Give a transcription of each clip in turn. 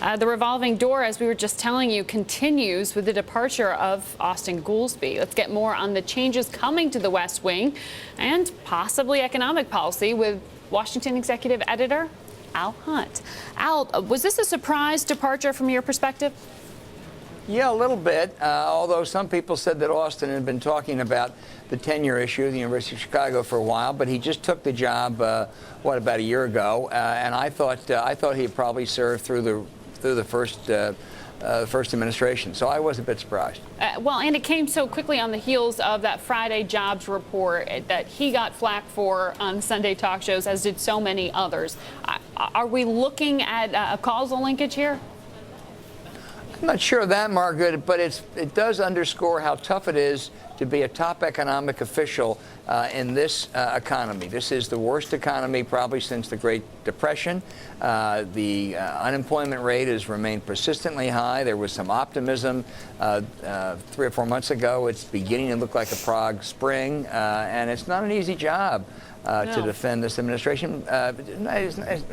The revolving door, as we were just telling you, continues with the departure of Austan Goolsbee. Let's get more on the changes coming to the West Wing and possibly economic policy with Washington executive editor Al Hunt. Al, was this a surprise departure from your perspective? Yeah, a little bit, although some people said that Austan had been talking about the tenure issue at the University of Chicago for a while, but he just took the job, about a year ago, and I thought he'd probably serve through the first administration, so I was a bit surprised. Well, and it came so quickly on the heels of that Friday jobs report that he got flack for on Sunday talk shows, as did so many others. Are we looking at a causal linkage here? I'm not sure of that, Margaret, but it does underscore how tough it is to be a top economic official in this economy. This is the worst economy probably since the Great Depression. The unemployment rate has remained persistently high. There was some optimism 3 or 4 months ago. It's beginning to look like a Prague Spring, and it's not an easy job. To defend this administration.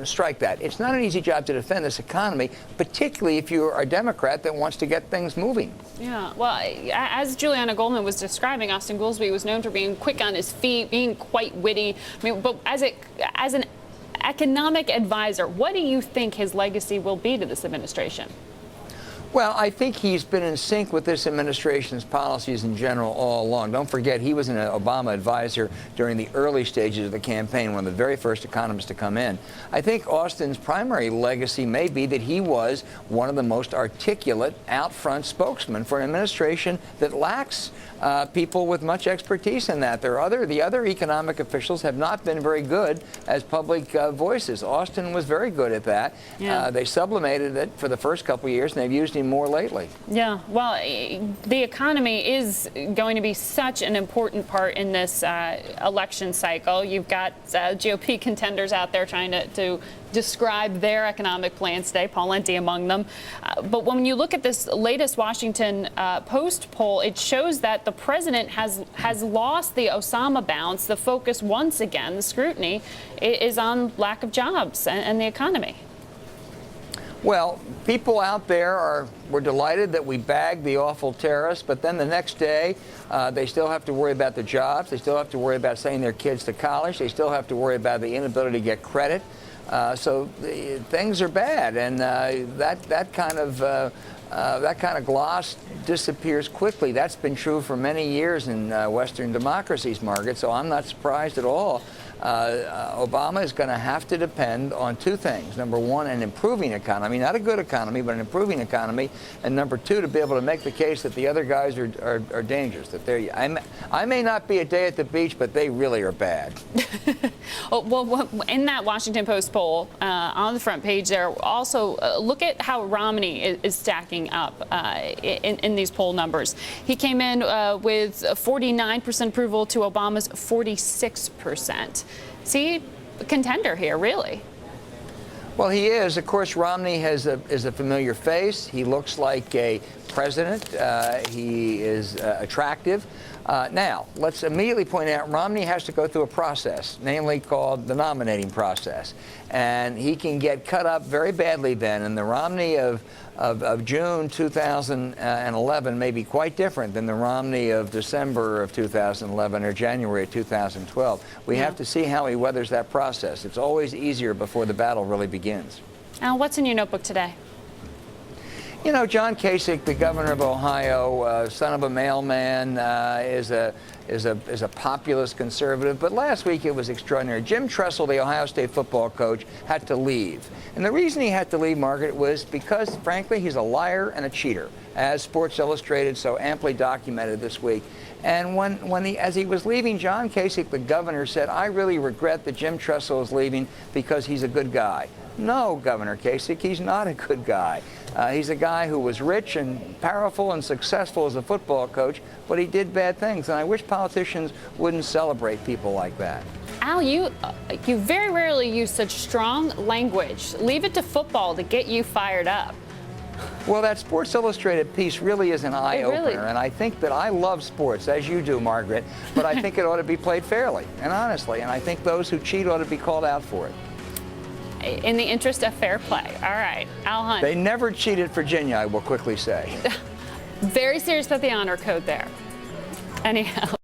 Strike that. It's not an easy job to defend this economy, particularly if you are a Democrat that wants to get things moving. Yeah, well, as Juliana Goldman was describing, Austan Goolsbee was known for being quick on his feet, being quite witty. I mean, but as an economic advisor, what do you think his legacy will be to this administration? Well, I think he's been in sync with this administration's policies in general all along. Don't forget, he was an Obama advisor during the early stages of the campaign, one of the very first economists to come in. I think Austan's primary legacy may be that he was one of the most articulate, out-front spokesmen for an administration that lacks people with much expertise in that. The other economic officials have not been very good as public voices. Austan was very good at that. Yeah. They sublimated it for the first couple of years, and they've used him more lately. Yeah, well, the economy is going to be such an important part in this election cycle. You've got GOP contenders out there trying to describe their economic plans today, Paul Enty among them. But when you look at this latest Washington Post poll, it shows that the president has lost the Osama bounce. The focus once again, the scrutiny, is on lack of jobs and the economy. Well, people out there were delighted that we bagged the awful terrorists, but then the next day they still have to worry about the jobs. They still have to worry about sending their kids to college. They still have to worry about the inability to get credit. So things are bad, and that kind of gloss disappears quickly. That's been true for many years in Western democracies, Margaret. So I'm not surprised at all. Obama is going to have to depend on two things. Number one, an improving economy, not a good economy, but an improving economy. And number two, to be able to make the case that the other guys are dangerous. That I may not be a day at the beach, but they really are bad. Well, in that Washington Post poll, on the front page there, also look at how Romney is stacking up in these poll numbers. He came in with 49% approval to Obama's 46%. See, a contender here, really. Well, he is. Of course, Romney is a familiar face. He looks like a president. He is attractive. Now, let's immediately point out Romney has to go through a process, namely called the nominating process. And he can get cut up very badly then. And the Romney of June 2011 may be quite different than the Romney of December of 2011 or January of 2012. We have to see how he weathers that process. It's always easier before the battle really begins. Al, what's in your notebook today? You know, John Kasich, the governor of Ohio, son of a mailman, is a populist conservative. But last week it was extraordinary. Jim Tressel, the Ohio State football coach, had to leave. And the reason he had to leave, Margaret, was because, frankly, he's a liar and a cheater, as Sports Illustrated so amply documented this week. And as he was leaving, John Kasich, the governor, said, "I really regret that Jim Tressel is leaving because he's a good guy." No, Governor Kasich, he's not a good guy. He's a guy who was rich and powerful and successful as a football coach, but he did bad things. And I wish politicians wouldn't celebrate people like that. Al, you very rarely use such strong language. Leave it to football to get you fired up. Well, that Sports Illustrated piece really is an eye-opener, really... and I think that I love sports, as you do, Margaret, but I think it ought to be played fairly and honestly, and I think those who cheat ought to be called out for it. in the interest of fair play. All right, Al Hunt. They never cheated Virginia, I will quickly say. Very serious about the honor code there. Anyhow.